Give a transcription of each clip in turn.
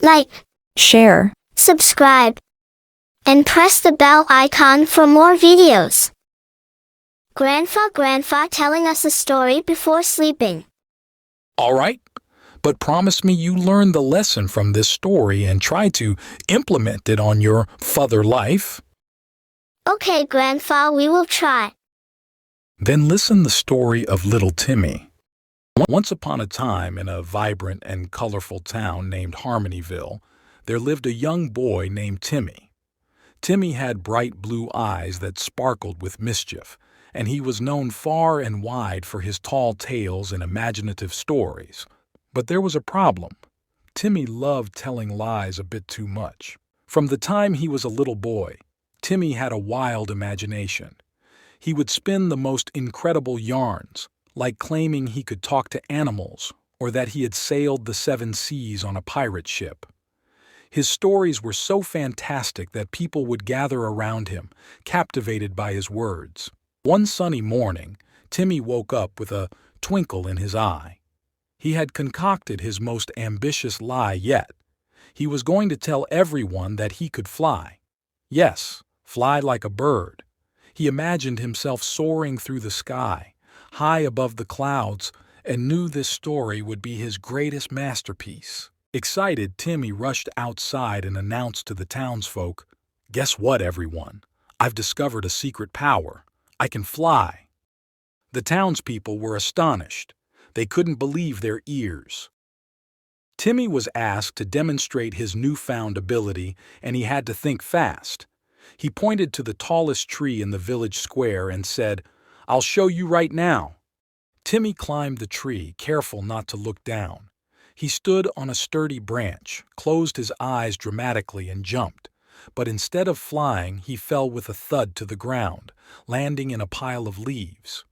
Like, share, subscribe, and press the bell icon for more videos. Grandpa telling us a story before sleeping. All right, but promise me you learn the lesson from this story and try to implement it on your further life. Okay, Grandpa, we will try. Then listen the story of little Timmy. Once upon a time, in a vibrant and colorful town named Harmonyville, there lived a young boy named Timmy. Timmy had bright blue eyes that sparkled with mischief, and he was known far and wide for his tall tales and imaginative stories. But there was a problem. Timmy loved telling lies a bit too much. From the time he was a little boy, Timmy had a wild imagination. He would spin the most incredible yarns, like claiming he could talk to animals or that he had sailed the 7 seas on a pirate ship. His stories were so fantastic that people would gather around him, captivated by his words. One sunny morning, Timmy woke up with a twinkle in his eye. He had concocted his most ambitious lie yet. He was going to tell everyone that he could fly. Yes, fly like a bird. He imagined himself soaring through the sky, high above the clouds, and knew this story would be his greatest masterpiece. Excited, Timmy rushed outside and announced to the townsfolk, "Guess what, everyone? I've discovered a secret power. I can fly." The townspeople were astonished. They couldn't believe their ears. Timmy was asked to demonstrate his newfound ability, and he had to think fast. He pointed to the tallest tree in the village square and said, "I'll show you right now." Timmy climbed the tree, careful not to look down. He stood on a sturdy branch, closed his eyes dramatically, and jumped. But instead of flying, he fell with a thud to the ground, landing in a pile of leaves.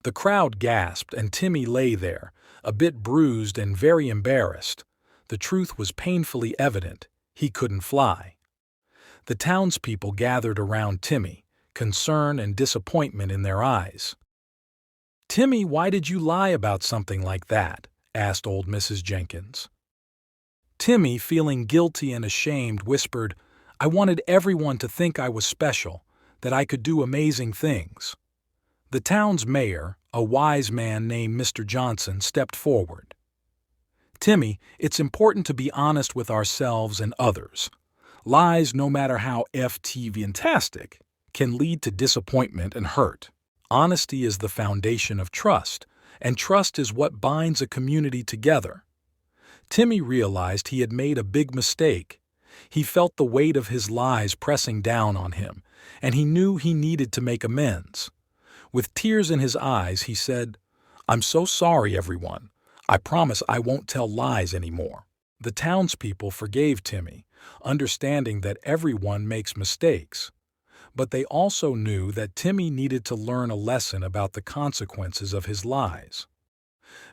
The crowd gasped, and Timmy lay there, a bit bruised and very embarrassed. The truth was painfully evident. He couldn't fly. The townspeople gathered around Timmy, concern and disappointment in their eyes. "Timmy, why did you lie about something like that?" asked old Mrs. Jenkins. Timmy, feeling guilty and ashamed, whispered, "I wanted everyone to think I was special, that I could do amazing things." The town's mayor, a wise man named Mr. Johnson, stepped forward. "Timmy, it's important to be honest with ourselves and others. Lies, no matter how fantastic, can lead to disappointment and hurt. Honesty is the foundation of trust, and trust is what binds a community together." Timmy realized he had made a big mistake. He felt the weight of his lies pressing down on him, and he knew he needed to make amends. With tears in his eyes, he said, "I'm so sorry, everyone. I promise I won't tell lies anymore." The townspeople forgave Timmy, understanding that everyone makes mistakes. But they also knew that Timmy needed to learn a lesson about the consequences of his lies.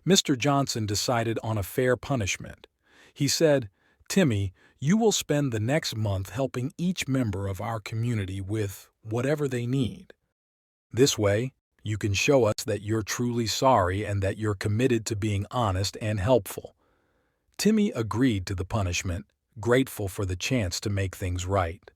Mr. Johnson decided on a fair punishment. He said, "Timmy, you will spend the next month helping each member of our community with whatever they need. This way, you can show us that you're truly sorry and that you're committed to being honest and helpful." Timmy agreed to the punishment, grateful for the chance to make things right.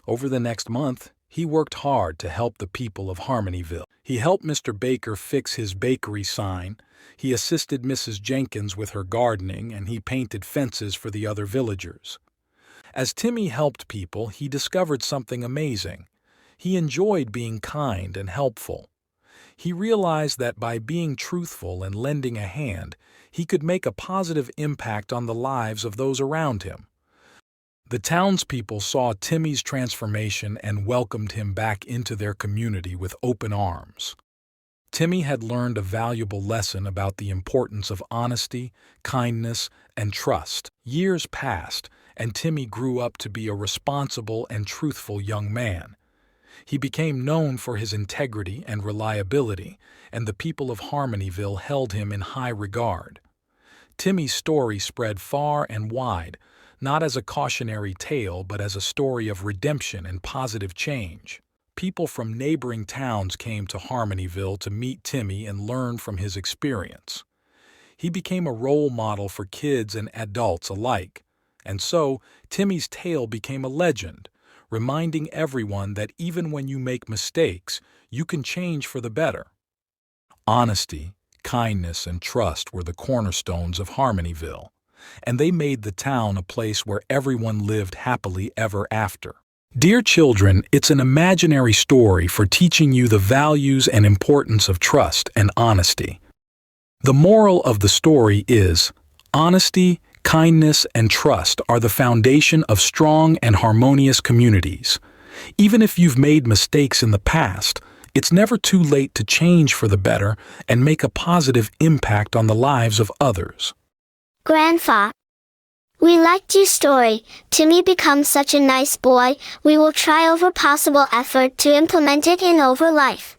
Over the next month, he worked hard to help the people of Harmonyville. He helped Mr. Baker fix his bakery sign, he assisted Mrs. Jenkins with her gardening, and he painted fences for the other villagers. As Timmy helped people, he discovered something amazing. He enjoyed being kind and helpful. He realized that by being truthful and lending a hand, he could make a positive impact on the lives of those around him. The townspeople saw Timmy's transformation and welcomed him back into their community with open arms. Timmy had learned a valuable lesson about the importance of honesty, kindness, and trust. Years passed, and Timmy grew up to be a responsible and truthful young man. He became known for his integrity and reliability, and the people of Harmonyville held him in high regard. Timmy's story spread far and wide, not as a cautionary tale but as a story of redemption and positive change. People from neighboring towns came to Harmonyville to meet Timmy and learn from his experience. He became a role model for kids and adults alike, And so, Timmy's tale became a legend, reminding everyone that even when you make mistakes, you can change for the better. Honesty, kindness, and trust were the cornerstones of Harmonyville, and they made the town a place where everyone lived happily ever after. Dear children, it's an imaginary story for teaching you the values and importance of trust and honesty. The moral of the story is, honesty, kindness, and trust are the foundation of strong and harmonious communities. Even if you've made mistakes in the past, it's never too late to change for the better and make a positive impact on the lives of others. Grandpa, we liked your story. Timmy becomes such a nice boy. We will try over possible effort to implement it in over life.